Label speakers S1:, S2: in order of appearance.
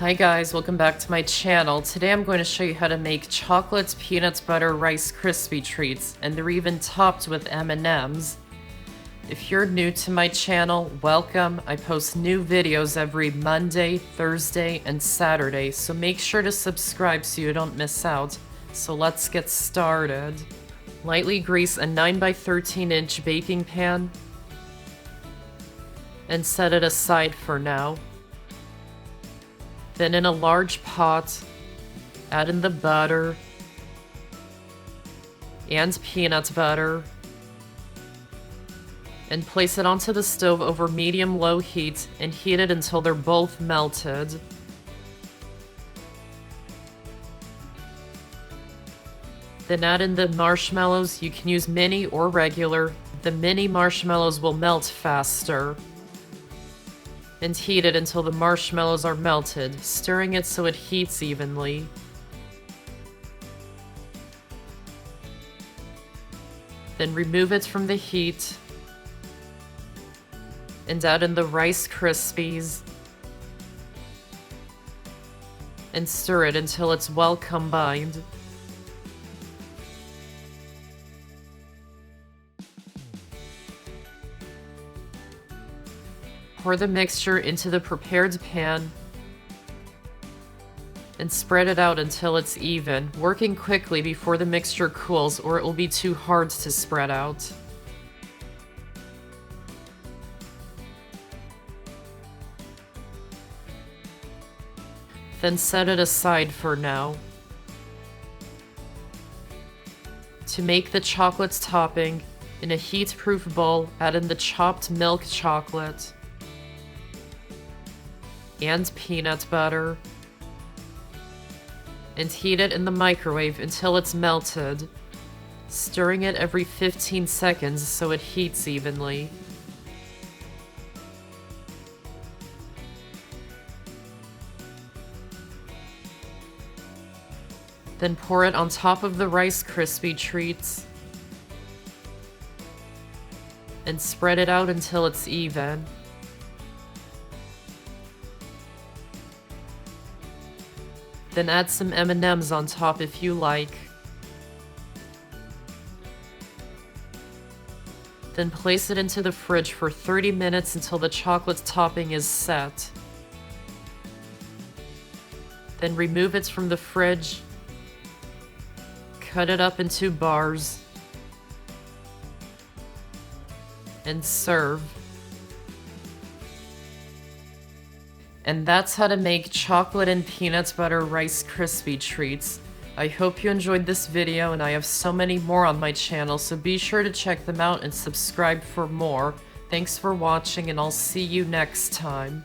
S1: Hi guys, welcome back to my channel. Today I'm going to show you how to make chocolate peanut butter Rice Krispie treats, and they're even topped with M&Ms. If you're new to my channel, welcome. I post new videos every Monday, Thursday, and Saturday, so make sure to subscribe so you don't miss out. So let's get started. Lightly grease a 9x13-inch baking pan and set it aside for now. Then in a large pot, add in the butter and peanut butter and place it onto the stove over medium-low heat and heat it until they're both melted. Then add in the marshmallows. You can use mini or regular. The mini marshmallows will melt faster. And heat it until the marshmallows are melted, stirring it so it heats evenly. Then remove it from the heat and add in the Rice Krispies and stir it until it's well combined. Pour the mixture into the prepared pan and spread it out until it's even, working quickly before the mixture cools or it will be too hard to spread out. Then set it aside for now. To make the chocolate topping, in a heat-proof bowl, add in the chopped milk chocolate and peanut butter, and heat it in the microwave until it's melted, stirring it every 15 seconds so it heats evenly. Then pour it on top of the Rice Krispie treats and spread it out until it's even. Then add some M&Ms on top if you like. Then place it into the fridge for 30 minutes until the chocolate topping is set. Then remove it from the fridge, cut it up into bars, and serve. And that's how to make chocolate and peanut butter Rice Krispie treats. I hope you enjoyed this video, and I have so many more on my channel, so be sure to check them out and subscribe for more. Thanks for watching, and I'll see you next time.